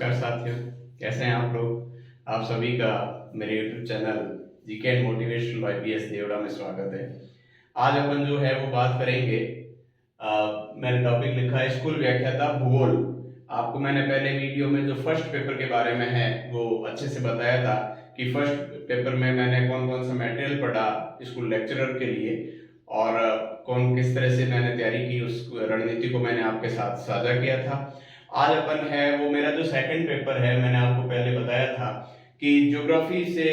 नमस्कार साथियों, कैसे हैं आप लोग। आप सभी का मेरे YouTube channel GK and motivational YPS Devda में स्वागत है। आज अपन जो है वो बात करेंगे। मैंने टॉपिक लिखा है स्कूल व्याख्याता भूगोल। आपको मैंने पहले वीडियो में जो फर्स्ट पेपर के बारे में है वो अच्छे से बताया था कि फर्स्ट पेपर में मैंने कौन कौन सा मटेरियल पढ़ा स्कूल लेक्चरर के लिए और कौन किस तरह से मैंने तैयारी की, उस रणनीति को मैंने आपके साथ साझा किया था। आज अपन है वो मेरा जो सेकंड पेपर है, मैंने आपको पहले बताया था कि ज्योग्राफी से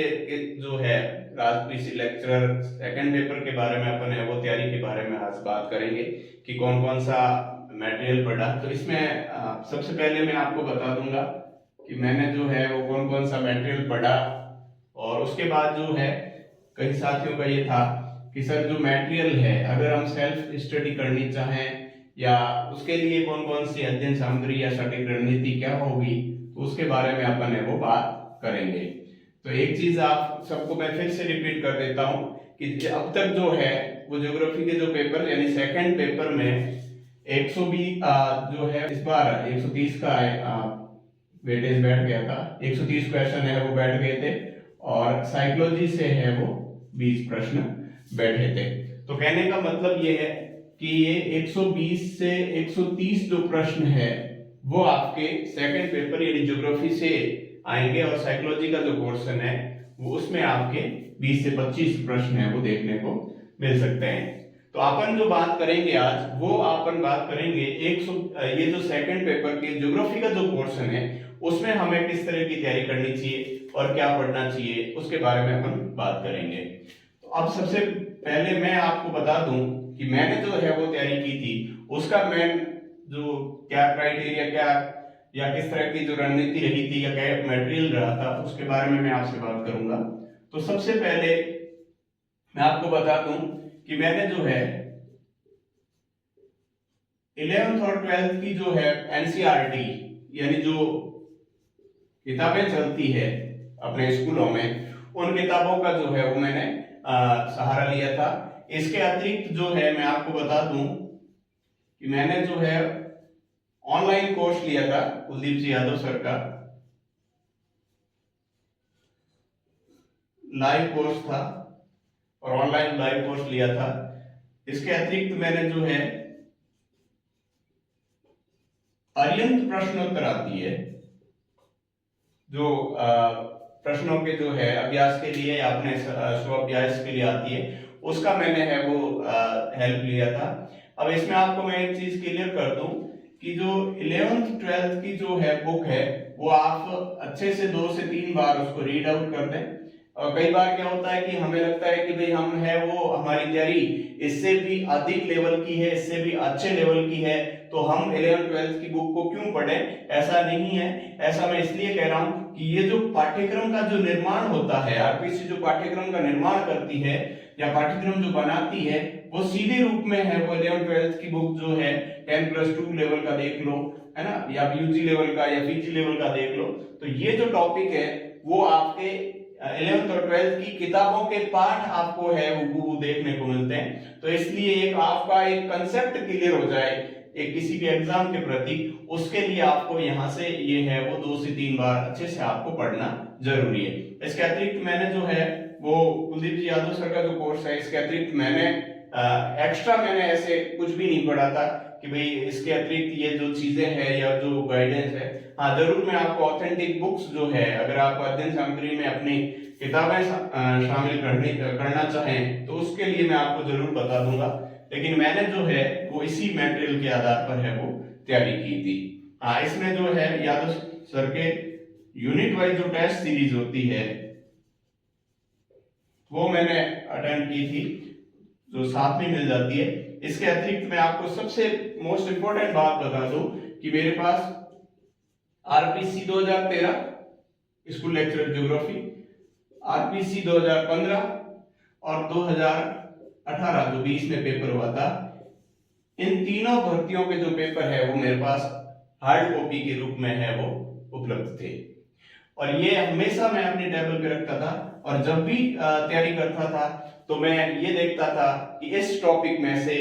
जो है राजपीसी लेक्चरर सेकंड पेपर के बारे में अपन है वो तैयारी के बारे में आज बात करेंगे कि कौन कौन सा मटेरियल पढ़ा। तो इसमें सबसे पहले मैं आपको बता दूंगा कि मैंने जो है वो कौन कौन सा मटेरियल पढ़ा और उसके बाद जो है कई साथियों का ये था कि सर जो मटेरियल है अगर हम सेल्फ स्टडी करनी चाहें या उसके लिए कौन कौन सी अध्ययन सामग्री या सटीक रणनीति क्या होगी, तो उसके बारे में अपन है वो बात करेंगे। तो एक चीज आप सबको मैं फिर से रिपीट कर देता हूं कि अब तक जो है वो ज्योग्राफी के जो पेपर यानी सेकंड पेपर में 120 जो है इस बार 130 का वेटेज बैठ गया था। 130 क्वेश्चन है वो बैठ गए थे और साइकोलॉजी से है वो 20 प्रश्न बैठे थे। तो कहने का मतलब ये है कि ये 120 से 130 जो प्रश्न है वो आपके सेकंड पेपर यानी ज्योग्राफी से आएंगे और साइकोलॉजी का जो पोर्शन है वो उसमें आपके 20 से 25 प्रश्न है वो देखने को मिल सकते हैं। तो अपन जो बात करेंगे आज वो अपन बात करेंगे ये जो सेकंड पेपर के ज्योग्राफी का जो पोर्शन है उसमें हमें किस तरह की तैयारी करनी चाहिए और क्या पढ़ना चाहिए उसके बारे में अपन बात करेंगे। तो अब सबसे पहले मैं आपको बता दूं कि मैंने जो है वो तैयारी की थी उसका मेन जो क्या क्राइटेरिया क्या या किस तरह की जो रणनीति रही थी या क्या मटेरियल रहा था उसके बारे में मैं आपसे बात करूंगा। तो सबसे पहले मैं आपको बता दूं कि मैंने जो है 11th और 12th की जो है एनसीईआरटी यानी जो किताबें चलती है अपने स्कूलों में उन किताबों का जो है वो मैंने सहारा लिया था। इसके अतिरिक्त जो है मैं आपको बता दूं कि मैंने जो है ऑनलाइन कोर्स लिया था कुलदीप जी यादव सर का, लाइव कोर्स था और ऑनलाइन लाइव कोर्स लिया था। इसके अतिरिक्त मैंने जो है अरिहंत प्रश्नोत्तर आती है जो प्रश्नों के जो है अभ्यास के लिए या अपने स्व अभ्यास के लिए आती है उसका मैंने है वो हेल्प लिया था। अब इसमें आपको मैं एक चीज क्लियर कर दूं कि जो 11th 12th की जो है बुक है वो आप अच्छे से 2 से 3 बार उसको रीड आउट कर दें। और कई बार क्या होता है कि हमें लगता है कि भाई हम है वो हमारी तैयारी इससे भी अधिक लेवल की है, इससे भी अच्छे लेवल की है, तो हम 11th 12th की बुक को क्यों पढ़ें। ऐसा नहीं है। ऐसा मैं इसलिए कह रहा हूं कि ये जो पाठ्यक्रम का जो निर्माण होता है, आरपीसी जो पाठ्यक्रम का निर्माण करती है या पाठ्यक्रम जो बनाती है वो सीधे रूप में है वो 11th 12th की बुक जो है 10+2 लेवल का देख लो, है ना, या यूजी लेवल का या पीजी लेवल का देख लो। तो ये जो टॉपिक है वो आपके 11th और 12th की किताबों के पाठ आपको है वो देखने को मिलते हैं। तो इसलिए एक आपका एक कंसेप्ट क्लियर हो जाए एक किसी भी एग्जाम के प्रति, उसके लिए आपको यहाँ से ये है वो 2 से 3 बार अच्छे से आपको पढ़ना जरूरी है। इसके अतिरिक्त मैंने जो है वो कुलदीप जी यादव सर का जो कोर्स है इसके अतिरिक्त मैंने एक्स्ट्रा मैंने ऐसे कुछ भी नहीं पढ़ा था कि भाई इसके अतिरिक्त ये जो चीजें हैं या जो गाइडेंस है। हाँ जरूर मैं आपको ऑथेंटिक बुक्स जो है अगर आप अध्ययन सामग्री में अपनी किताबें शामिल करना चाहें तो उसके लिए मैं आपको जरूर बता दूंगा, लेकिन मैंने जो है वो इसी मटेरियल के आधार पर है वो तैयारी की थी। हाँ इसमें जो है यादव सर के यूनिट वाइज जो टेस्ट सीरीज होती है वो मैंने अटेंड की थी जो साथ में मिल जाती है। इसके अतिरिक्त मैं आपको सबसे मोस्ट इंपोर्टेंट बात बता दूं कि मेरे पास RPC 2013 school lecturer geography, RPC 2015 और 2018 जो 20 में पेपर हुआ था, इन तीनों भर्तियों के जो पेपर है वो मेरे पास हार्ड कॉपी के रूप में है वो उपलब्ध थे और ये हमेशा मैं अपने टेबल पे रखता था और जब भी तैयारी करता था तो मैं ये देखता था कि इस टॉपिक में से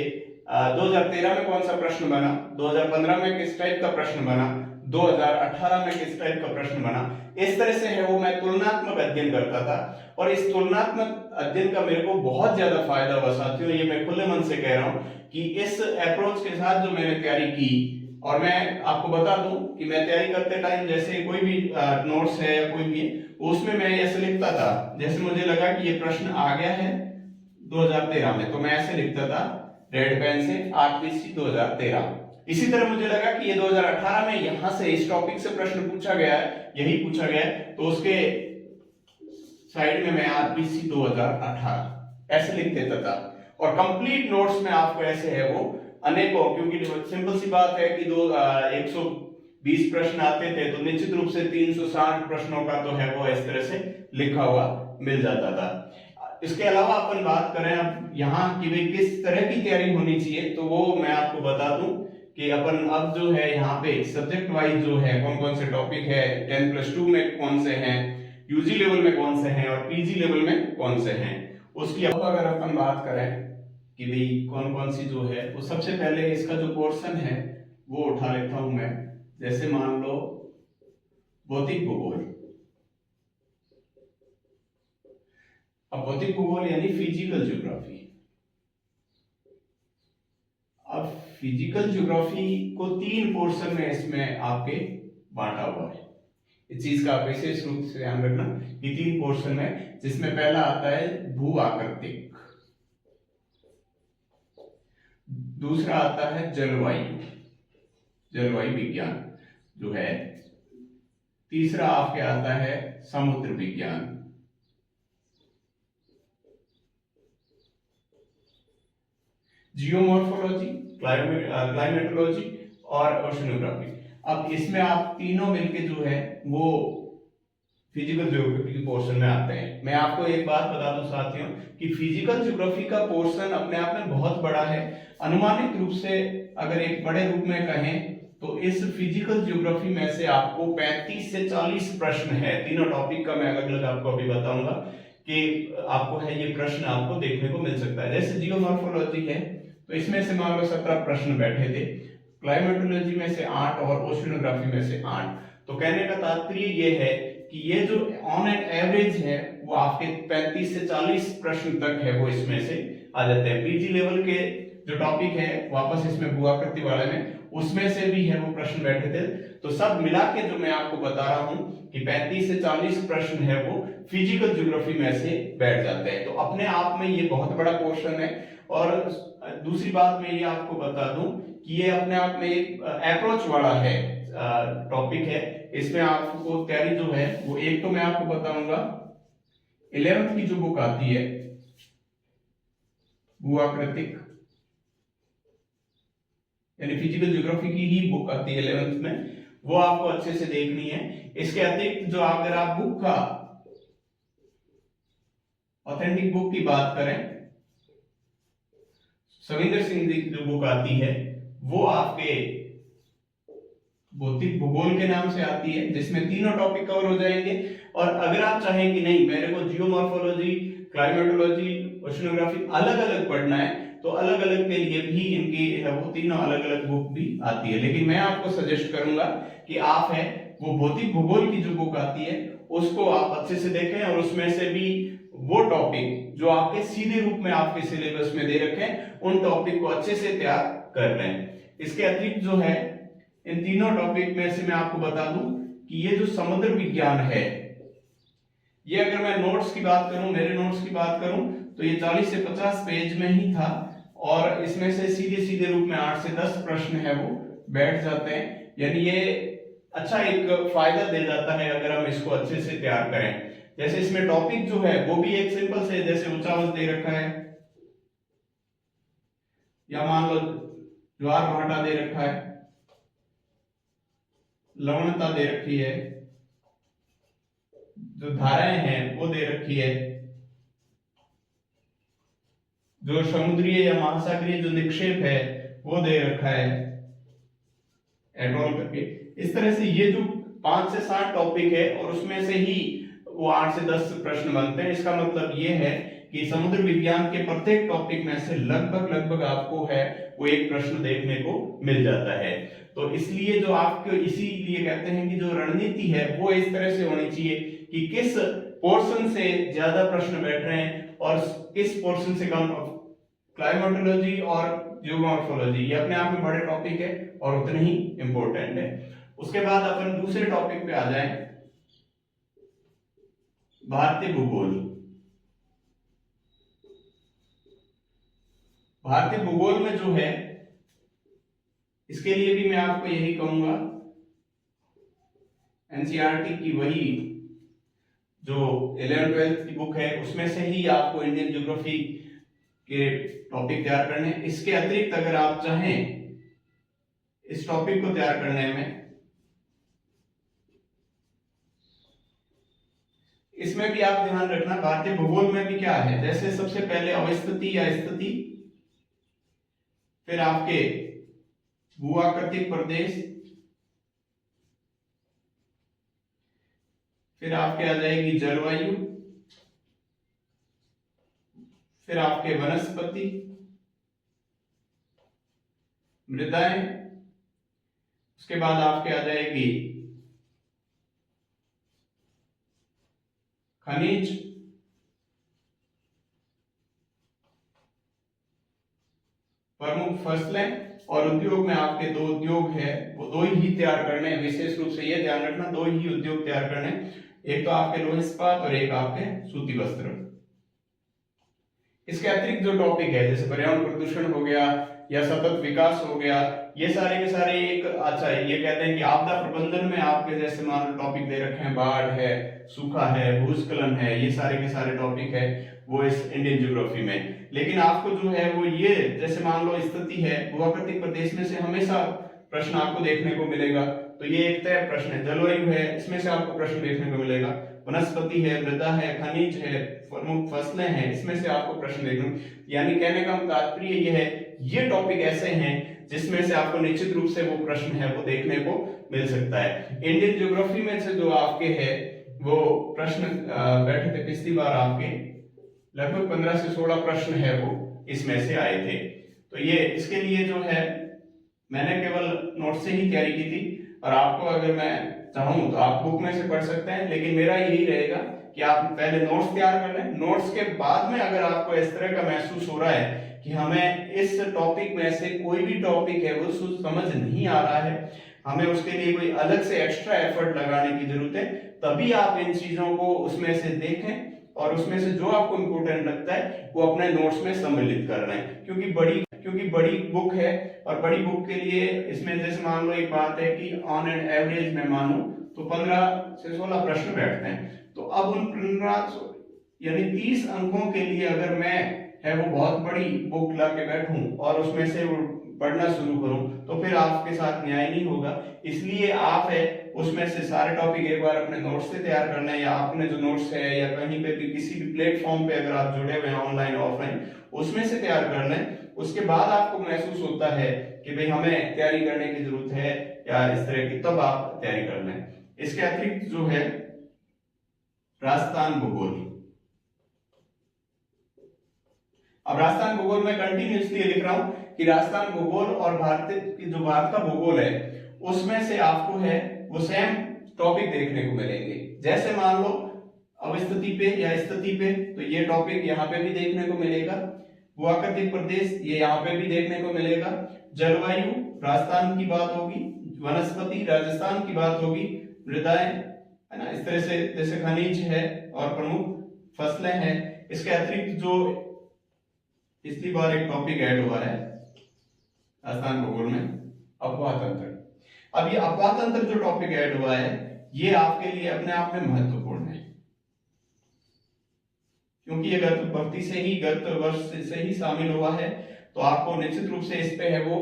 2013 में कौन सा प्रश्न बना, 2015 में किस टाइप का प्रश्न बना, 2018 में किस टाइप का प्रश्न बना, इस तरह से है वो मैं तुलनात्मक अध्ययन करता था। और इस तुलनात्मक अध्ययन का मेरे को बहुत ज्यादा फायदा हुआ साथियों, ये मैं खुले मन से कह रहा हूं कि इस अप्रोच के साथ जो मैंने तैयारी की। और मैं आपको बता दूं कि मैं तैयारी करते टाइम जैसे कोई भी नोट्स है या कोई भी, उसमें मैं ऐसे लिखता था, जैसे मुझे लगा कि ये प्रश्न आ गया है 2013 में, तो मैं ऐसे लिखता था रेड पेन से आरपीसी 2013। इसी तरह मुझे लगा कि ये 2018 में यहां से इस टॉपिक से प्रश्न पूछा गया है, यही पूछा गया है, तो उसके साइड में मैं आरपीसी 2018 ऐसे लिख देता था। और कंप्लीट नोट्स में आपको ऐसे है वो अनेकों, क्योंकि सिंपल सी बात है कि 120 प्रश्न आते थे, तो निश्चित रूप से 360 प्रश्नों का तो है वो इस तरह से लिखा हुआ मिल जाता था। इसके अलावा अपन बात करें अब यहाँ की भाई किस तरह की तैयारी होनी चाहिए, तो वो मैं आपको बता दूं कि अपन अब जो है यहाँ पे सब्जेक्ट वाइज जो है कौन कौन से टॉपिक है, 10+2 में कौन से हैं, यूजी लेवल में कौन से हैं और पीजी लेवल में कौन से हैं, उसकी अब अगर अपन बात करें कि भाई कौन कौन सी जो है, तो सबसे पहले इसका जो पोर्शन है वो उठा लेता हूं मैं। जैसे मान लो भौतिक भूगोल। अब भौतिक भूगोल यानी फिजिकल ज्योग्राफी। अब फिजिकल ज्योग्राफी को 3 पोर्शन में इसमें आपके बांटा हुआ है। इस चीज का विशेष रूप से ध्यान रखना कि 3 पोर्शन में, जिसमें पहला आता है भू आकृतिक, दूसरा आता है जलवायु विज्ञान जो है, तीसरा आपके आता है समुद्र विज्ञान। जियोमॉर्फोलॉजी, क्लाइमेटोलॉजी और ओशनोग्राफी। अब इसमें आप तीनों मिलके जो है वो फिजिकल ज्योग्राफी के पोर्शन में आते हैं। मैं आपको एक बात बता दूं साथियों कि फिजिकल ज्योग्राफी का पोर्शन अपने आप में बहुत बड़ा है। अनुमानित रूप से अगर एक बड़े रूप में कहें तो इस फिजिकल ज्योग्राफी में से आपको 35 से 40 प्रश्न है। तीनों टॉपिक का मैं अलग अलग आपको अभी बताऊंगा कि आपको है ये प्रश्न आपको देखने को मिल सकता है। जैसे जियोमॉर्फोलॉजी है तो इसमें से मान लो 17 प्रश्न बैठे थे, क्लाइमेटोलॉजी में से 8 और ओशनोग्राफी में से 8। तो कहने का तात्पर्य ये है कि ये जो ऑन एन एवरेज है वो आपके 35 से 40 प्रश्न तक है वो इसमें से आ जाते हैं। पीजी लेवल के जो टॉपिक है वापस इसमें भू-आकृति वाले में, उसमें से भी है वो प्रश्न बैठे थे। तो सब मिला के जो मैं आपको बता रहा हूं कि 35 से 40 प्रश्न है वो फिजिकल ज्योग्राफी में से बैठ जाते हैं। तो अपने आप में ये बहुत बड़ा पोर्शन है। और दूसरी बात मैं ये आपको बता दूं कि ये अपने आप में एक अप्रोच वाला है टॉपिक है। इसमें आपको तैयारी जो है वो एक तो मैं आपको बताऊंगा 11th की जो बुक आती है भू-आकृतिक यानी फिजिकल ज्योग्राफी की ही बुक आती है 11th में, वो आपको अच्छे से देखनी है। इसके अतिरिक्त जो अगर आप बुक का ऑथेंटिक बुक की बात करें, सविंदर सिंह की जो बुक आती है वो आपके भौतिक भूगोल के नाम से आती है, जिसमें तीनों टॉपिक कवर हो जाएंगे। और अगर आप चाहें कि नहीं मेरे को जियोमॉर्फोलॉजी, क्लाइमेटोलॉजी, ओशनोग्राफी अलग अलग पढ़ना है, तो अलग अलग के लिए भी इनकी है वो तीनों अलग अलग बुक भी आती है। लेकिन मैं आपको सजेस्ट करूंगा कि आप है वो भौतिक भूगोल की जो बुक आती है उसको आप अच्छे से देखें, और उसमें से भी वो टॉपिक जो आपके सीधे रूप में आपके सिलेबस में दे रखे हैं उन टॉपिक को अच्छे से तैयार कर लें। इसके अतिरिक्त जो है इन तीनों टॉपिक में से मैं आपको बता दूं कि ये जो समुद्र विज्ञान है, ये अगर मैं नोट्स की बात करूं, मेरे नोट्स की बात करूं, तो ये 40 से 50 पेज में ही था, और इसमें से सीधे सीधे रूप में 8 से 10 प्रश्न है वो बैठ जाते हैं। यानी ये अच्छा एक फायदा दे जाता है अगर हम इसको अच्छे से तैयार करें। जैसे इसमें टॉपिक जो है वो भी एक सिंपल से, जैसे उच्चावच दे रखा है, या मान लो ज्वार भाटा दे रखा है, लवणता दे रखी है, जो धाराएं हैं वो दे रखी है, जो समुद्रीय या महासागरीय जो निक्षेप है वो दे रखा है, एटॉल करके। इस तरह से ये जो 5 से 7 टॉपिक है और उसमें से ही वो 8 से 10 प्रश्न बनते हैं। इसका मतलब ये है कि समुद्र विज्ञान के प्रत्येक टॉपिक में से लगभग आपको है वो एक प्रश्न देखने को मिल जाता है। तो इसलिए जो आपको इसीलिए कहते हैं कि जो रणनीति है वो इस तरह से होनी चाहिए कि किस पोर्शन से ज्यादा प्रश्न बैठ रहे हैं और किस पोर्शन से कम। क्लाइमेटोलॉजी और जियोमॉर्फोलॉजी ये अपने आप में बड़े टॉपिक है और उतने ही इंपॉर्टेंट है। उसके बाद अपन दूसरे टॉपिक पे आ जाएं, भारतीय भूगोल। भारतीय भूगोल में जो है इसके लिए भी मैं आपको यही कहूंगा, एनसीईआरटी की वही जो 11th-12th की बुक है उसमें से ही आपको इंडियन ज्योग्राफी के टॉपिक तैयार करने। इसके अतिरिक्त अगर आप चाहें इस टॉपिक को तैयार करने में, इसमें भी आप ध्यान रखना भारतीय भूगोल में भी क्या है। जैसे सबसे पहले अवस्थिति या स्थिति, फिर आपके भूआकृतिक प्रदेश, फिर आपके आ जाएगी जलवायु, फिर आपके वनस्पति, मृदाएं, उसके बाद आपके आ जाएगी खनिज, प्रमुख फसलें, और उद्योग में आपके दो उद्योग है वो दो ही तैयार करने हैं। विशेष रूप से ये ध्यान रखना दो ही उद्योग तैयार करने, एक तो आपके लोह इस्पात और एक आपके सूती वस्त्र। इसके अतिरिक्त जो टॉपिक है जैसे पर्यावरण प्रदूषण हो गया या सतत विकास हो गया, ये सारे के सारे एक अच्छा ये कहते हैं कि आपदा प्रबंधन में आपके जैसे मान लो टॉपिक दे रखे हैं, बाढ़ है, सूखा है, भूस्खलन है, ये सारे के सारे टॉपिक है वो इस इंडियन ज्योग्राफी में। लेकिन आपको जो है वो ये जैसे मान लो स्थिति है, भूआकृतिक प्रदेश में से हमेशा प्रश्न आपको देखने को मिलेगा, तो ये एक तय प्रश्न है। जलवायु है, इसमें से आपको प्रश्न देखने को मिलेगा। वनस्पति है, मृदा है, खनिज है, प्रमुख फसलें हैं, इसमें से आपको प्रश्न देखने को, यानी कहने का तात्पर्य ये है ये टॉपिक ऐसे हैं जिसमें से आपको निश्चित रूप से वो प्रश्न है वो देखने को मिल सकता है। इंडियन ज्योग्राफी में से जो आपके है वो प्रश्न बैठे थे पिछली बार, आपके लगभग 15 से 16 प्रश्न है वो इसमें से आए थे। तो ये इसके लिए जो है मैंने केवल नोट से ही तैयारी की थी, और आपको अगर मैं चाहूं तो आप बुक में से पढ़ सकते हैं, लेकिन मेरा यही रहेगा कि आप पहले नोट्स तैयार कर लें। नोट्स के बाद में अगर आपको इस तरह का महसूस हो रहा है कि हमें इस टॉपिक में से कोई भी टॉपिक है वो समझ नहीं आ रहा है, हमें उसके लिए कोई अलग से एक्स्ट्रा एफर्ट लगाने की जरूरत है, तभी आप इन चीजों को उसमें से देखें और उसमें से जो आपको इम्पोर्टेंट लगता है वो अपने नोट्स में सम्मिलित कर रहे हैं। क्योंकि बड़ी बुक है, और बड़ी बुक के लिए इसमें जैसे मान लो एक बात है कि ऑन एन एवरेज में मानो तो 15 से 16 प्रश्न बैठते हैं। तो अब उन 15 यानी 30 अंकों के लिए अगर मैं है वो बहुत बड़ी बुक ला के बैठूं और उसमें से पढ़ना शुरू करूं तो फिर आपके साथ न्याय नहीं होगा। इसलिए आप है उसमें से सारे टॉपिक एक बार अपने नोट्स से तैयार करना है, या आपने जो नोट्स है या कहीं पे भी किसी भी प्लेटफॉर्म पे अगर आप जुड़े हुए हैं ऑनलाइन ऑफलाइन उसमें से तैयार कर लें। उसके बाद आपको महसूस होता है कि भाई हमें तैयारी करने की जरूरत है या इस तरह की, तब आप तैयारी कर लें। इसके अतिरिक्त जो है राजस्थान भूगोल। अब राजस्थान भूगोल में कंटिन्यूसली लिख रहा हूं कि राजस्थान भूगोल और जो भारत का भूगोल है उसमें से आपको है वो सेम टॉपिक देखने को मिलेंगे। जैसे मान लो अवस्थिति पे या स्थिति पे, तो ये टॉपिक यहाँ पे भी देखने को मिलेगा। भूआकृतिक प्रदेश ये यहाँ पे भी देखने को मिलेगा। जलवायु राजस्थान की बात होगी, वनस्पति राजस्थान की बात होगी, मृदाएं है ना, इस तरह से जैसे खनिज है और प्रमुख फसलें हैं। इसके अतिरिक्त जो पिछली बार एक टॉपिक ऐड हुआ है राजस्थान भूगोल में, अपवाह तंत्र। अब ये अपवाह तंत्र जो टॉपिक ऐड हुआ है ये आपके लिए अपने आप में महत्वपूर्ण है, क्योंकि ये गत भर्ती से ही गत वर्ष से ही शामिल हुआ है, तो आपको निश्चित रूप से इस पे है वो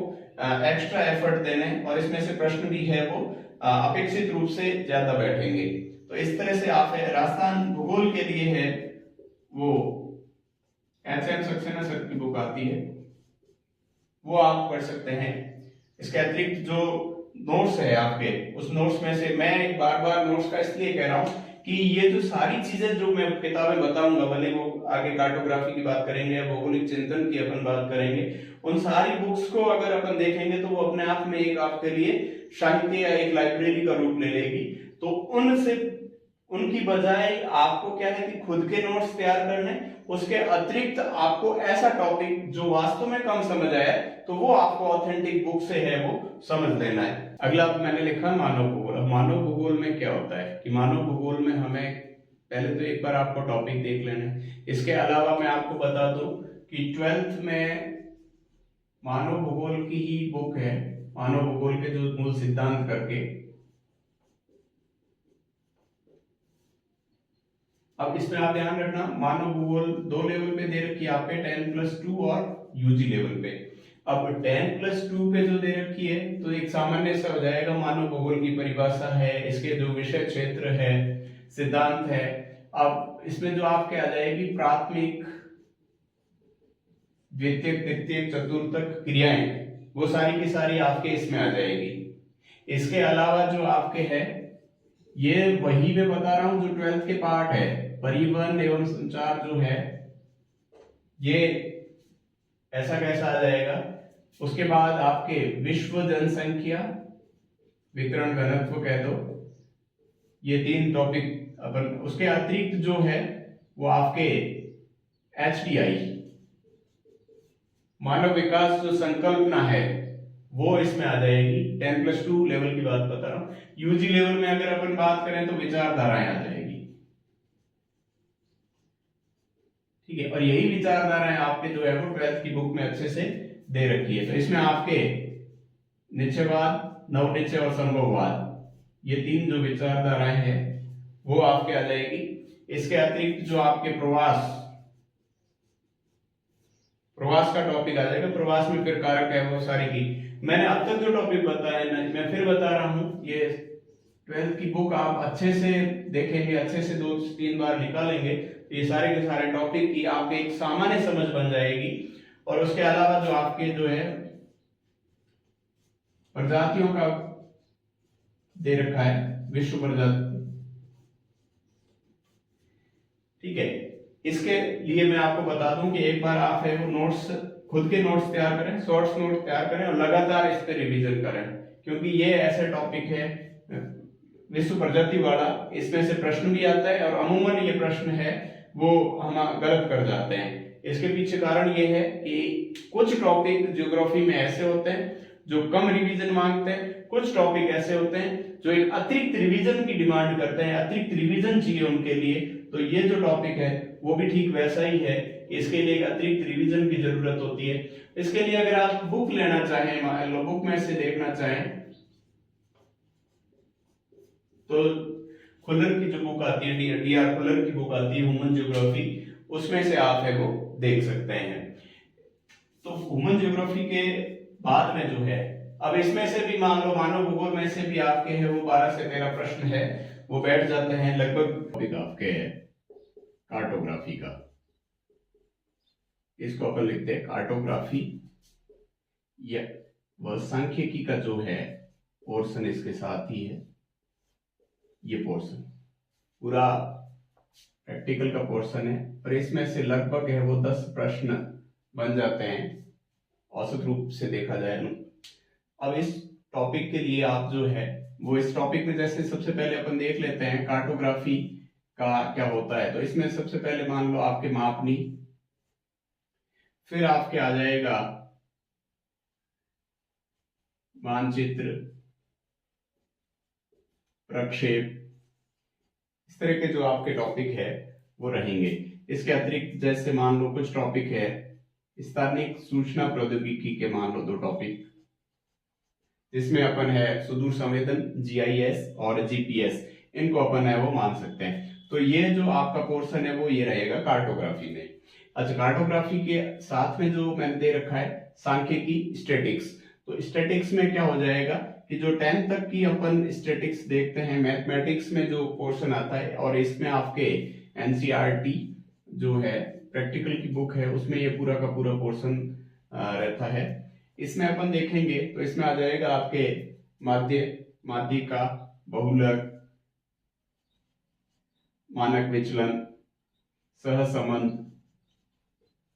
एक्स्ट्रा एफर्ट देने, और इसमें से प्रश्न भी है वो अपेक्षित रूप से ज्यादा बैठेंगे। तो इस तरह से आप राजस्थान भूगोल के लिए है वो एचएम सक्सेना सर की बुक आती है वो आप पढ़ सकते हैं। इसके अतिरिक्त जो नोट्स है आपके, उस नोट्स में से मैं एक बार बार नोट्स का इसलिए कह रहा हूँ कि ये जो सारी चीजें जो मैं किताबें बताऊंगा, भले वो आगे कार्टोग्राफी की बात करेंगे या भौगोलिक चिंतन की अपन बात करेंगे, उन सारी बुक्स को अगर अपन देखेंगे तो वो अपने आप में एक आपके लिए साहित्य या एक लाइब्रेरी का रूप ले लेगी। तो उनसे उनकी बजाय आपको क्या है कि खुद के नोट्स तैयार करने, उसके अतिरिक्त आपको ऐसा टॉपिक जो वास्तव में कम समझ आया तो वो आपको ऑथेंटिक बुक से है वो समझ लेना है। अगला मैंने लिखा मानव भूगोल। अब मानव भूगोल में क्या होता है कि मानव भूगोल में हमें पहले तो एक बार आपको टॉपिक देख लेना है। इसके अलावा मैं आपको बता दूं कि 12th में मानव भूगोल की ही बुक है, मानव भूगोल के जो मूल सिद्धांत करके। अब इसमें आप ध्यान रखना, मानव भूगोल 2 लेवल पे दे रखी है आपके, 10+2 और यूजी लेवल पे। अब 10+2 पे जो दे रखी है तो एक सामान्य सा हो जाएगा, मानव भूगोल की परिभाषा है, इसके जो विषय क्षेत्र है, सिद्धांत है। अब इसमें जो आपके आ जाएगी प्राथमिक, द्वितीयक, तृतीयक, चतुर्थक क्रियाएं, वो सारी की सारी आपके इसमें आ जाएगी। इसके अलावा जो आपके है, ये वही मैं बता रहा हूं जो 12th के पार्ट है, परिवहन एवं संचार जो है, ये ऐसा कैसा आ जाएगा। उसके बाद आपके विश्व जनसंख्या, वितरण घनत्व कह दो, ये 3 टॉपिक अपन। उसके अतिरिक्त जो है वो आपके HDI, मानव विकास जो संकल्पना है, वो इसमें आ जाएगी। 10+2 लेवल की बात बता रहा हूं। यूजी लेवल में अगर अपन बात करें तो विचारधाराएं आ जाएगी, ठीक है। और यही विचारधाराएं आपके जो है वो 12th की बुक में अच्छे से दे रखी है। तो इसमें आपके निश्चयवाद, नवनिश्चय और संभववाद, ये 3 जो विचारधाराएं हैं वो आपके आ जाएगी। इसके अतिरिक्त जो आपके प्रवास का टॉपिक आ जाएगा। प्रवास में फिर कारक है वो सारी की मैंने अब तक जो टॉपिक बताया ना, मैं फिर बता रहा हूं, ये 12th की बुक आप अच्छे से देखेंगे, अच्छे से 2-3 बार निकालेंगे, ये सारे के सारे टॉपिक की आपके एक सामान्य समझ बन जाएगी। और उसके अलावा जो आपके जो है प्रजातियों का दे रखा है, विश्व प्रजाति, ठीक है। इसके लिए मैं आपको बता दूं कि एक बार आप है वो नोट्स, खुद के नोट्स तैयार करें, शॉर्ट्स नोट्स तैयार करें और लगातार इस पे रिवीजन करें, क्योंकि ये ऐसे टॉपिक है विश्व प्रजाति वाला, इसमें से प्रश्न भी आता है और अमूमन ये प्रश्न है वो हम गलत कर जाते हैं। इसके पीछे कारण ये है कि कुछ टॉपिक ज्योग्राफी में ऐसे होते हैं जो कम रिवीजन मांगते हैं, कुछ टॉपिक ऐसे होते हैं जो एक अतिरिक्त रिवीजन की डिमांड करते हैं, अतिरिक्त रिवीजन चाहिए उनके लिए। तो ये जो टॉपिक है वो भी ठीक वैसा ही है, इसके लिए एक अतिरिक्त रिवीजन की जरूरत होती है। इसके लिए अगर आप बुक लेना चाहें, मान लो बुक में से देखना चाहें, तो खुल्लर की जो बुक आती है, डी.आर. खुल्लर की बुक आती है ह्यूमन ज्योग्राफी, उसमें से आप है वो देख सकते हैं। तो ह्यूमन ज्योग्राफी के बाद में जो है, अब इसमें से भी मान लो मानव भूगोल में से भी आपके है वो 12 से 13 प्रश्न है वो बैठ जाते हैं लगभग। आपके कार्टोग्राफी का, इसको अपन लिखते हैं कार्टोग्राफी, या वह सांख्यिकी का जो है पोर्शन इसके साथ ही है। ये पोर्शन पूरा प्रैक्टिकल का पोर्शन है और इसमें से लगभग है वो 10 प्रश्न बन जाते हैं औसत रूप से देखा जाए। अब इस टॉपिक के लिए आप जो है वो इस टॉपिक में जैसे सबसे पहले अपन देख लेते हैं कार्टोग्राफी का क्या होता है। तो इसमें सबसे पहले मान लो आपके मापनी, फिर आपके आ जाएगा मानचित्र, प्रक्षेप, इस तरह के जो आपके टॉपिक है वो रहेंगे। इसके अतिरिक्त जैसे मान लो कुछ टॉपिक है स्थानिक सूचना प्रौद्योगिकी के, मान लो 2 टॉपिक, जिसमें अपन है सुदूर संवेदन GIS और GPS, इनको अपन है वो मान सकते हैं। तो ये जो आपका पोर्शन है वो ये रहेगा कार्टोग्राफी में। अच्छा, कार्टोग्राफी के साथ में जो मैंने दे रखा है सांख्यिकी, स्टैटिक्स। तो स्टैटिक्स में क्या हो जाएगा कि जो 10 तक की अपन स्टैटिक्स देखते हैं, मैथमेटिक्स में जो पोर्शन आता है, और इसमें आपके NCERT जो है प्रैक्टिकल की बुक है उसमें ये पूरा का पूरा पोर्शन रहता है। इसमें अपन देखेंगे तो इसमें आ जाएगा आपके माध्य, माध्यिका, बहुलक, मानक विचलन, सहसंबंध,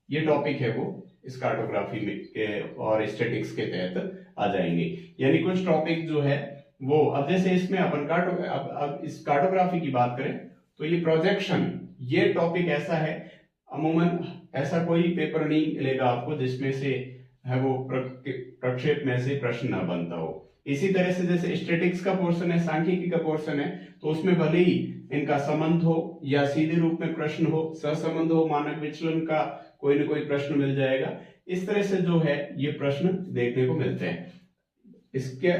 ये टॉपिक है वो इस कार्टोग्राफी में के और स्टैटिक्स के तहत आ जाएंगे। यानी कुछ टॉपिक जो है वो, अब जैसे इसमें अपन अब इस कार्टोग्राफी की बात करें तो ये प्रोजेक्शन, ये टॉपिक ऐसा है, अमूमन ऐसा कोई पेपर नहीं मिलेगा आपको जिसमें से है वो प्रक्षेप में से प्रश्न न बनता हो। इसी तरह से जैसे स्टैटिक्स का पोर्शन है, सांख्यिकी का पोर्शन है, तो उसमें भले ही इनका संबंध हो या सीधे रूप में प्रश्न हो, सहसंबंध हो, मानक विचलन का कोई न कोई प्रश्न मिल जाएगा। इस तरह से जो है ये प्रश्न देखने को मिलते हैं। इसके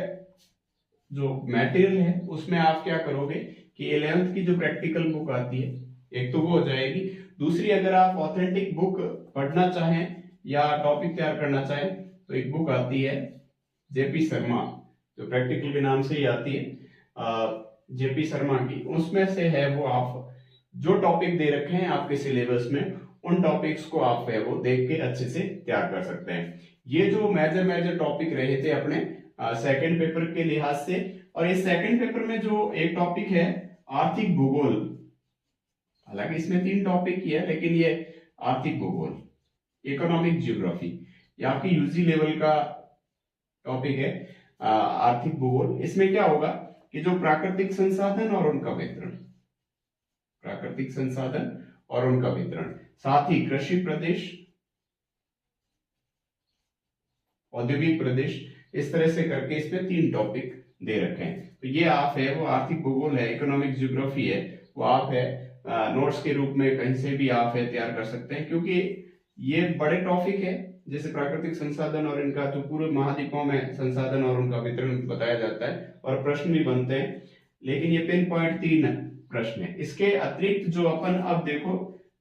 जो मटेरियल है उसमें आप क्या करोगे कि 11th की जो प्रैक्टिकल बुक आती है, एक तो वो हो जाएगी, दूसरी अगर आप ऑथेंटिक बुक पढ़ना चाहें या टॉपिक तैयार करना चाहें तो एक बुक आती है जेपी शर्मा, जो प्रैक्टिकल के नाम से ही आती है, जेपी शर्मा की, उसमें से है वो आप जो टॉपिक दे रखे हैं आपके सिलेबस में उन टॉपिक्स को आप है वो देख के अच्छे से तैयार कर सकते हैं। ये जो मेजर टॉपिक रहे थे अपने सेकंड पेपर के लिहाज से, और इस सेकंड पेपर में जो एक टॉपिक है आर्थिक भूगोल, हालांकि इसमें 3 टॉपिक ही है लेकिन ये आर्थिक भूगोल, इकोनॉमिक ज्योग्राफी, ये आपकी यूजी लेवल का टॉपिक है आर्थिक भूगोल। इसमें क्या होगा कि जो प्राकृतिक संसाधन और उनका वितरण, प्राकृतिक संसाधन और उनका वितरण, साथ ही कृषि प्रदेश, औद्योगिक प्रदेश, इस तरह से करके इसमें 3 टॉपिक दे रखे हैं। तो ये आप है वो आर्थिक भूगोल है, इकोनॉमिक ज्योग्राफी है, वो आप है नोट्स के रूप में कहीं से भी आप है तैयार कर सकते हैं, क्योंकि ये बड़े टॉपिक है। जैसे प्राकृतिक संसाधन और इनका जो पूरे महाद्वीपों में संसाधन और उनका वितरण बताया जाता है और प्रश्न भी बनते हैं, लेकिन ये पिन पॉइंट 3 प्रश्न है। इसके अतिरिक्त जो अपन अब देखो,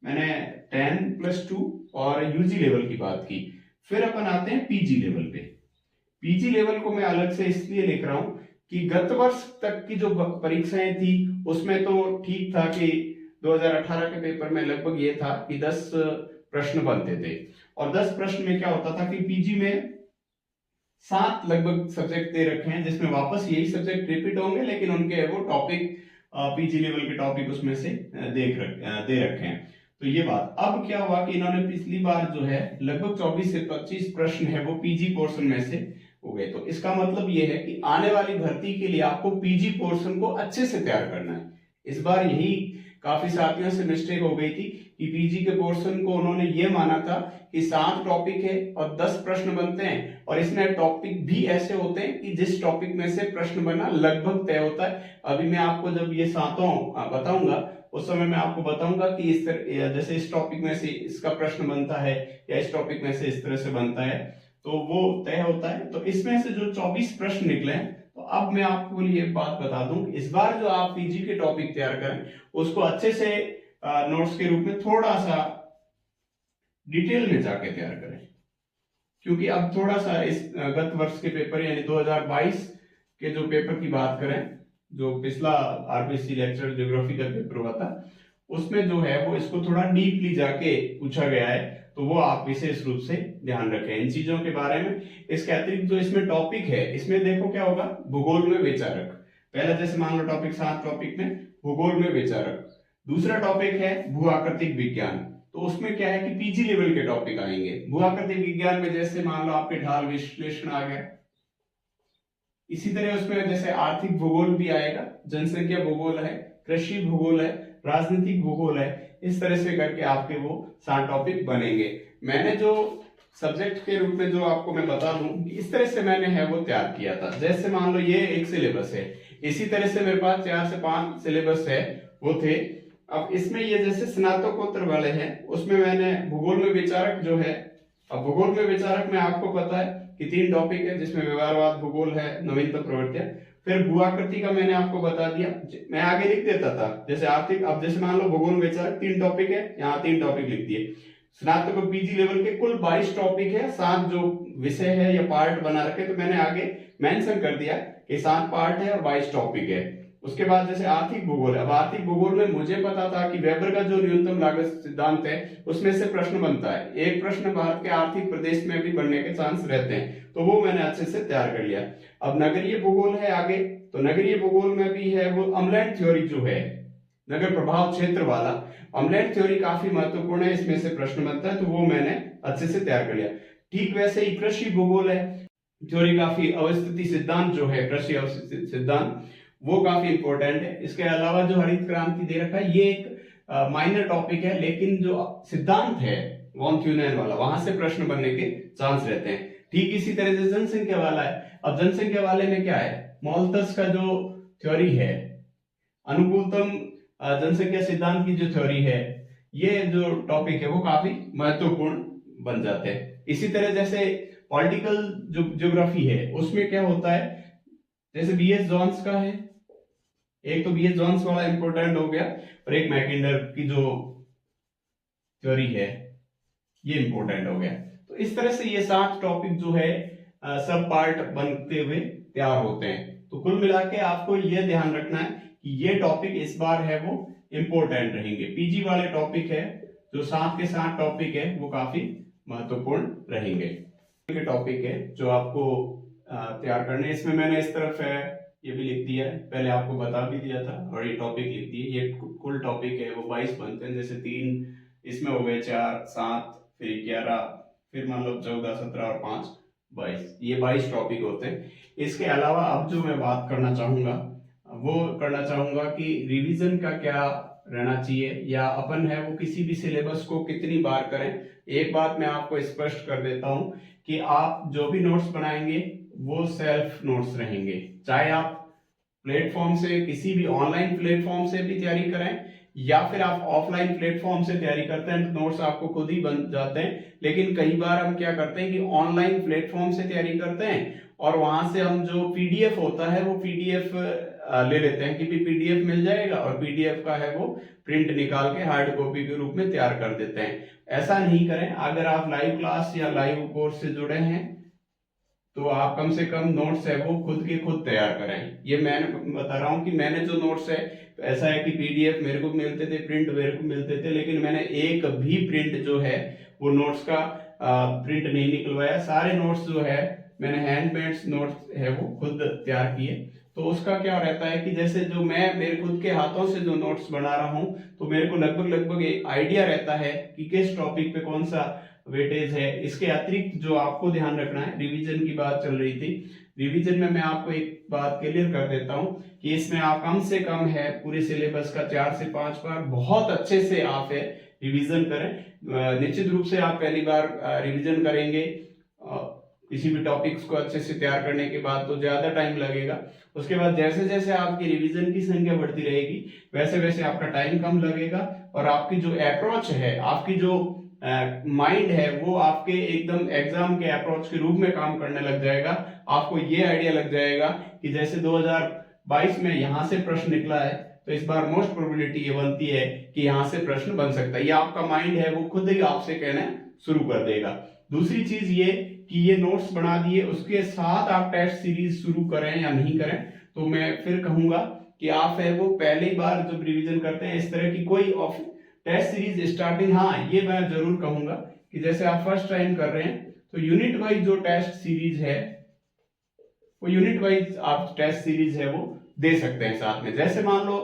मैंने 10+2 और यूजी लेवल की बात की, फिर अपन आते हैं पीजी लेवल पे। पीजी लेवल को मैं अलग से इसलिए लिख रहा हूं कि गत वर्ष तक की जो परीक्षाएं थी उसमें तो ठीक था कि 2018 के पेपर में लगभग ये था कि 10 प्रश्न बनते थे, और 10 प्रश्न में क्या होता था कि पीजी में 7 लगभग सब्जेक्ट दे रखे हैं जिसमें वापस यही सब्जेक्ट रिपीट होंगे, लेकिन उनके वो टॉपिक पीजी लेवल के टॉपिक उसमें से दे रखे हैं। तो ये बात, अब क्या हुआ कि इन्होंने पिछली बार जो है लगभग 24 से 25 प्रश्न है वो पीजी पोर्शन में से हो गए। तो इसका मतलब ये है कि आने वाली भर्ती के लिए आपको पीजी पोर्शन को अच्छे से तैयार करना है। इस बार यही काफी साथियों से मिस्टेक हो गई थी कि पीजी के पोर्शन को उन्होंने ये माना था कि 7 टॉपिक है और 10 प्रश्न बनते हैं, और इसमें टॉपिक भी ऐसे होते हैं कि जिस टॉपिक में से प्रश्न बनना लगभग तय होता है। अभी मैं आपको जब ये 7 बताऊंगा उस समय मैं आपको बताऊंगा कि इस तरह, जैसे इस टॉपिक में से इसका प्रश्न बनता है या इस टॉपिक में से इस तरह से बनता है, तो वो तय होता है। तो इसमें से जो 24 प्रश्न निकले हैं, तो अब मैं आपको ये बात बता दूं, इस बार जो आप पीजी के टॉपिक तैयार करें उसको अच्छे से नोट्स के रूप में थोड़ा सा डिटेल में जाके तैयार करें, क्योंकि अब थोड़ा सा इस गत वर्ष के पेपर यानी 2022 के जो पेपर की बात करें, जो पिछला आरबीसी लेक्चर ज्योग्राफी का पेपर हुआ था, उसमें जो है वो इसको थोड़ा डीपली जाके पूछा गया है, तो वो आप विशेष रूप से ध्यान रखें इन चीजों के बारे में। इसके अतिरिक्त जो इसमें टॉपिक है, इसमें देखो क्या होगा, भूगोल में विचारक, पहला जैसे मान लो टॉपिक 7 टॉपिक में भूगोल में विचारक, दूसरा टॉपिक है भू आकृतिक विज्ञान, तो उसमें क्या है कि पीजी लेवल के टॉपिक आएंगे। भू आकृतिक विज्ञान में जैसे मान लो आपके ढाल विश्लेषण आ गया, इसी तरह उसमें जैसे आर्थिक भूगोल भी आएगा, जनसंख्या भूगोल है, कृषि भूगोल है, राजनीतिक भूगोल है, इस तरह से करके आपके वो 7 टॉपिक बनेंगे। मैंने जो सब्जेक्ट के रूप में जो आपको मैं बता दूं, इस तरह से मैंने है वो तैयार किया था। जैसे मान लो ये एक सिलेबस है, इसी तरह से मेरे पास 4 से 5 सिलेबस है वो थे। अब इसमें ये जैसे स्नातकोत्तर वाले हैं, उसमें मैंने भूगोल में विचारक जो है, अब भूगोल में विचारक में आपको पता है कि 3 टॉपिक है जिसमें व्यवहारवाद भूगोल है, नवीनतम प्रवृत्तियां, फिर भू आकृति का मैंने आपको बता दिया, मैं आगे लिख देता था जैसे आर्थिक। अब जैसे मान लो भूगोल में विचारक 3 टॉपिक है, यहाँ 3 टॉपिक लिख दिए। स्नातक और पीजी लेवल के कुल 22 टॉपिक है, 7 जो विषय है या पार्ट बना रखे, तो मैंने आगे मेंशन कर दिया कि 7 पार्ट है और 22 टॉपिक है। उसके बाद जैसे आर्थिक भूगोल है, अब आर्थिक भूगोल में मुझे पता था कि वेबर का जो न्यूनतम लागत सिद्धांत है उसमें से प्रश्न बनता है, एक प्रश्न भारत के आर्थिक प्रदेश में भी बनने के चांस रहते हैं, तो वो मैंने अच्छे से तैयार कर लिया। अब नगरीय भूगोल है आगे, तो नगरीय भूगोल में भी है वो अम्लैंड थ्योरी जो है, नगर प्रभाव क्षेत्र वाला अम्लैंड थ्योरी काफी महत्वपूर्ण है, इसमें से प्रश्न बनता है, तो वो मैंने अच्छे से तैयार कर लिया। ठीक वैसे ही कृषि भूगोल है थ्योरी, काफी अवस्थिति सिद्धांत जो है कृषि अवस्थिति सिद्धांत वो काफी इंपॉर्टेंट है। इसके अलावा जो हरित क्रांति दे रखा है ये एक माइनर टॉपिक है, लेकिन जो सिद्धांत है वॉन थ्यूनेन वाला वहां से प्रश्न बनने के चांस रहते हैं। ठीक इसी तरह से जनसंख्या वाला है। अब जनसंख्या वाले में क्या है, मोल्थस का जो थ्योरी है, अनुकूलतम जनसंख्या सिद्धांत की जो थ्योरी है, ये जो टॉपिक है वो काफी महत्वपूर्ण बन जाते हैं। इसी तरह जैसे पॉलिटिकल जो ज्योग्राफी है उसमें क्या होता है, जैसे बीएस जॉन्स का है, एक तो बीएस जॉन्स वाला इंपॉर्टेंट हो गया और एक मैकिंडर की जो थ्योरी है ये इंपॉर्टेंट हो गया। तो इस तरह से ये 7 टॉपिक जो है सब पार्ट बनते हुए तैयार होते हैं। तो कुल मिला के आपको ये ध्यान रखना है कि ये टॉपिक इस बार है वो इंपॉर्टेंट रहेंगे। पीजी वाले टॉपिक है जो 7 के 7 टॉपिक है वो काफी महत्वपूर्ण रहेंगे। टॉपिक है जो आपको तैयार करने, इसमें मैंने इस तरफ है ये भी लिख दिया है, पहले आपको बता भी दिया था, और ये टॉपिक लिख दिए। ये कुल टॉपिक है वो 22 बनते हैं, जैसे 3 इसमें हो गए, 4 7 फिर 11 फिर मान लो 14 17 और 5 22, ये 22 टॉपिक होते हैं। इसके अलावा अब जो मैं बात करना चाहूंगा वो करना चाहूंगा कि रिवीजन का क्या रहना चाहिए, या अपन है वो किसी भी सिलेबस को कितनी बार करें। एक बात मैं आपको स्पष्ट कर देता हूं कि आप जो भी नोट्स बनाएंगे वो सेल्फ नोट्स रहेंगे, चाहे आप प्लेटफॉर्म से किसी भी ऑनलाइन प्लेटफॉर्म से भी तैयारी करें या फिर आप ऑफलाइन प्लेटफॉर्म से तैयारी करते हैं तो नोट्स आपको खुद ही बन जाते हैं। लेकिन कई बार हम क्या करते हैं कि ऑनलाइन प्लेटफॉर्म से तैयारी करते हैं और वहां से हम जो पीडीएफ होता है वो पीडीएफ ले लेते हैं कि भी पीडीएफ मिल जाएगा, और पीडीएफ का है वो प्रिंट निकाल के हार्ड कॉपी के रूप में तैयार कर देते हैं। ऐसा नहीं करें। अगर आप लाइव क्लास या लाइव कोर्स से जुड़े हैं तो आप कम से कम नोट्स है वो खुद के खुद तैयार करें। ये मैं बता रहा हूँ कि मैंने जो नोट्स है, ऐसा है कि पीडीएफ मेरे को मिलते थे, प्रिंट मेरे को मिलते थे, लेकिन मैंने एक भी प्रिंट जो है वो नोट्स का प्रिंट नहीं निकलवाया। सारे नोट्स जो है मैंने हैंडमेड नोट्स है वो खुद तैयार किए। तो उसका क्या रहता है कि जैसे जो मैं मेरे खुद के हाथों से जो नोट्स बना रहा हूँ तो मेरे को लगभग एक आइडिया रहता है कि किस टॉपिक पे कौन सा वेटेज है। इसके अतिरिक्त जो आपको ध्यान रखना है, रिवीजन की बात चल रही थी, रिवीजन में मैं आपको एक बात क्लियर कर देता हूं कि इसमें आप कम से कम है पूरे सिलेबस का 4 से 5 बार बहुत अच्छे से आप है रिवीजन करें। निश्चित रूप से आप पहली बार रिवीजन करेंगे किसी भी टॉपिक्स को अच्छे से तैयार करने के बाद तो ज्यादा टाइम लगेगा। उसके बाद जैसे जैसे आपकी रिवीजन की संख्या बढ़ती रहेगी वैसे वैसे आपका टाइम कम लगेगा, और आपकी जो अप्रोच है, आपकी जो माइंड है वो आपके एकदम एग्जाम के अप्रोच के रूप में काम करने लग जाएगा। आपको ये आइडिया लग जाएगा कि जैसे 2022 में यहां से प्रश्न निकला है तो इस बार मोस्ट प्रोबेबिलिटी ये बनती है कि यहां से प्रश्न बन सकता है। ये आपका माइंड है वो खुद ही आपसे कहना शुरू कर देगा। दूसरी चीज ये कि ये नोट्स बना दिए, उसके साथ आप टेस्ट सीरीज शुरू करें या नहीं करें, तो मैं फिर कहूंगा कि आप है वो पहली बार जब रिवीजन करते हैं इस तरह की कोई टेस्ट सीरीज स्टार्टिंग, हाँ ये मैं जरूर कहूंगा कि जैसे आप फर्स्ट टाइम कर रहे हैं तो यूनिट वाइज जो टेस्ट सीरीज है वो यूनिट वाइज आप टेस्ट सीरीज है वो दे सकते हैं साथ में। जैसे मान लो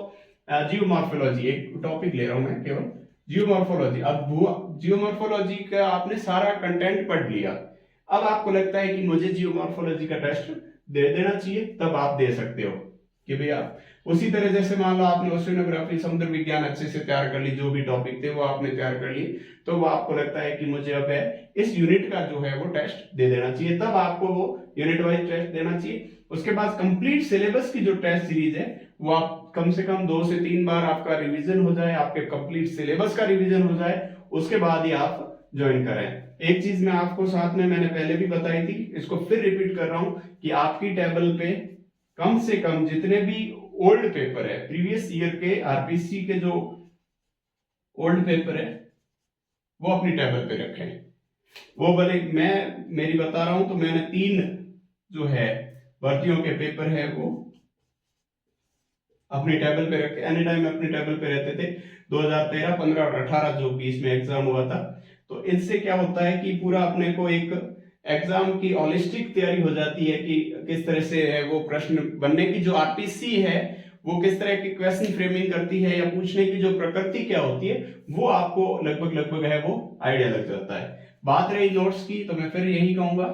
जियोमॉर्फोलॉजी, एक टॉपिक ले रहा हूं मैं केवल जियोमॉर्फोलॉजी। अब जियोमॉर्फोलॉजी का आपने सारा कंटेंट पढ़ लिया, अब आपको लगता है कि मुझे जियोमॉर्फोलॉजी का टेस्ट दे देना चाहिए, तब आप दे सकते हो कि भैया। उसी तरह जैसे मान लो आपने ओशिनोग्राफी समुद्र विज्ञान अच्छे से तैयार कर ली, जो भी टॉपिक थे वो आपने तैयार कर लिए, तो वो आपको लगता है कि मुझे अब है इस यूनिट का जो है वो टेस्ट दे देना चाहिए, तब आपको वो यूनिट वाइज टेस्ट देना चाहिए। उसके बाद कंप्लीट सिलेबस की जो टेस्ट सीरीज है वो आप कम से कम 2 से 3 बार आपका रिवीजन हो जाए, आपके कंप्लीट सिलेबस का रिवीजन हो जाए, उसके बाद ही आप ज्वाइन करें। एक चीज मैं आपको साथ में मैंने पहले भी बताई थी, इसको फिर रिपीट कर रहा हूं कि आपकी टेबल पे कम से कम जितने भी ओल्ड पेपर है, प्रीवियस ईयर के आरपीसी के जो ओल्ड पेपर है वो अपनी टेबल पे रखें। वो भले मैं मेरी बता रहा हूं तो मैंने 3 जो है भर्तियों के पेपर है वो अपनी टेबल पे रखे, एनी टाइम अपनी टेबल पे रहते थे। 2013, 15 और 18 जो बीच में एग्जाम हुआ था, तो इनसे क्या होता है कि पूरा अपने को एक एग्जाम की होलिस्टिक तैयारी हो जाती है कि किस तरह से है वो प्रश्न बनने की, जो आरपीसी है वो किस तरह की क्वेश्चन फ्रेमिंग करती है या पूछने की जो प्रकृति क्या होती है, वो आपको लगभग लगभग है वो आइडिया लग जाता है। बात रही नोट्स की, तो मैं फिर यही कहूंगा,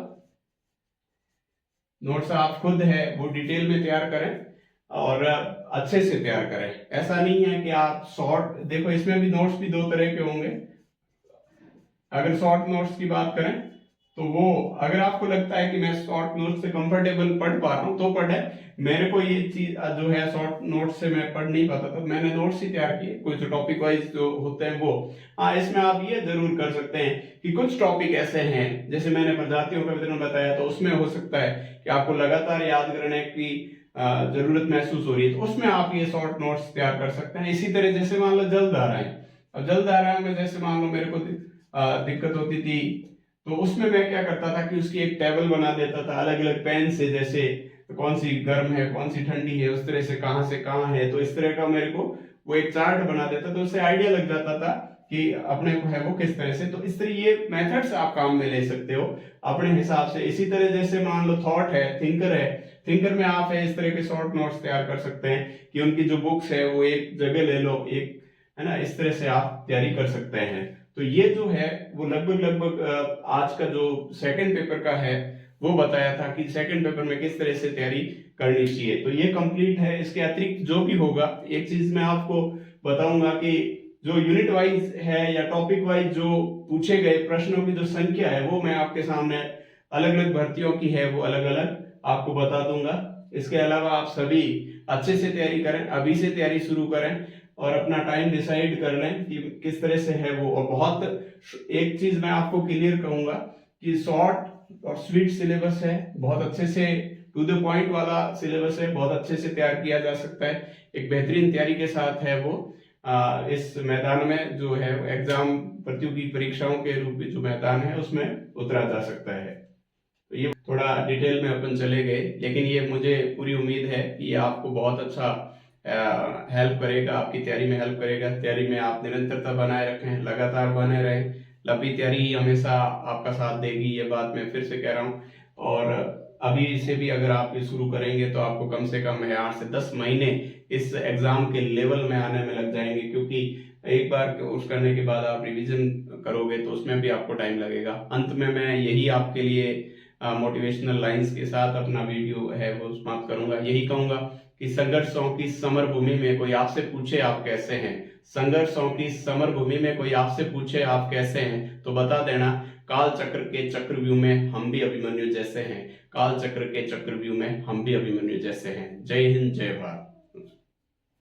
नोट्स आप खुद है वो डिटेल में तैयार करें और अच्छे से तैयार करें। ऐसा नहीं है कि आप शॉर्ट, देखो इसमें भी नोट्स भी दो तरह के होंगे। अगर शॉर्ट नोट्स की बात करें तो वो, अगर आपको लगता है कि मैं शॉर्ट नोट्स से कंफर्टेबल पढ़ पा रहा हूँ तो पढ़े। मेरे को ये चीज जो है शॉर्ट नोट्स से मैं पढ़ नहीं पाता, तो मैंने नोट्स ही तैयार किए कुछ टॉपिक वाइज जो होते हैं वो। हाँ, इसमें आप ये जरूर कर सकते हैं कि कुछ टॉपिक ऐसे हैं, जैसे मैंने प्रजातियों का वितरण बताया, तो उसमें हो सकता है कि आपको लगातार याद करने की जरूरत महसूस हो रही है, तो उसमें आप ये शॉर्ट नोट्स तैयार कर सकते हैं। इसी तरह जैसे मान लो जलधाराएं, और जलधारा में जैसे मान लो मेरे को दिक्कत होती थी, तो उसमें मैं क्या करता था कि उसकी एक टेबल बना देता था अलग अलग पेन से, जैसे कौन सी गर्म है कौन सी ठंडी है, उस तरह से कहाँ है, तो इस तरह का मेरे को वो एक चार्ट बना देता, तो उससे आइडिया लग जाता था कि अपने को है वो किस तरह से। तो इस तरह ये मेथड्स आप काम में ले सकते हो अपने हिसाब से। इसी तरह जैसे मान लो थॉट है, थिंकर है, थिंकर में आप है इस तरह के शॉर्ट नोट्स तैयार कर सकते हैं कि उनकी जो बुक्स है वो एक जगह ले लो, एक है ना, इस तरह से आप तैयारी कर सकते हैं। तो ये जो है वो लगभग लगभग आज का जो सेकंड पेपर का है वो बताया था कि सेकंड पेपर में किस तरह से तैयारी करनी चाहिए। तो ये कंप्लीट है। इसके अतिरिक्त जो भी होगा, एक चीज मैं आपको बताऊंगा कि जो यूनिट वाइज है या टॉपिक वाइज जो पूछे गए प्रश्नों की जो संख्या है वो मैं आपके सामने अलग अलग भर्तियों की है वो अलग अलग आपको बता दूंगा। इसके अलावा आप सभी अच्छे से तैयारी करें, अभी से तैयारी शुरू करें और अपना टाइम डिसाइड कर लें कि किस तरह से है वो। और बहुत एक चीज मैं आपको क्लियर कहूंगा कि शॉर्ट और स्वीट सिलेबस है, बहुत अच्छे से टू द पॉइंट वाला सिलेबस है, बहुत अच्छे से तैयार किया जा सकता है। एक बेहतरीन तैयारी के साथ है वो इस मैदान में जो है एग्जाम प्रतियोगी परीक्षाओं के रूप में जो मैदान है उसमें उतरा जा सकता है। तो ये थोड़ा डिटेल में अपन चले गए, लेकिन ये मुझे पूरी उम्मीद है कि ये आपको बहुत अच्छा हेल्प करेगा, आपकी तैयारी में हेल्प करेगा। तैयारी में आप निरंतरता बनाए रखें, लगातार बने रहें। लंबी तैयारी हमेशा आपका साथ देगी, ये बात मैं फिर से कह रहा हूँ। और अभी से भी अगर आप ये शुरू करेंगे तो आपको कम से कम 8 से 10 महीने इस एग्जाम के लेवल में आने में लग जाएंगे, क्योंकि एक बार कोर्स करने के बाद आप रिवीजन करोगे तो उसमें भी आपको टाइम लगेगा। अंत में मैं यही आपके लिए मोटिवेशनल लाइंस के साथ अपना वीडियो है वो समाप्त करूंगा। यही कहूंगा कि संघर्षों की समर भूमि में कोई आपसे पूछे आप कैसे हैं, संघर्षों की समर भूमि में कोई आपसे पूछे आप कैसे हैं, तो बता देना काल चक्र के चक्रव्यूह में हम भी अभिमन्यु जैसे हैं, काल चक्र के चक्रव्यूह में हम भी अभिमन्यु जैसे हैं। जय हिंद, जय भारत।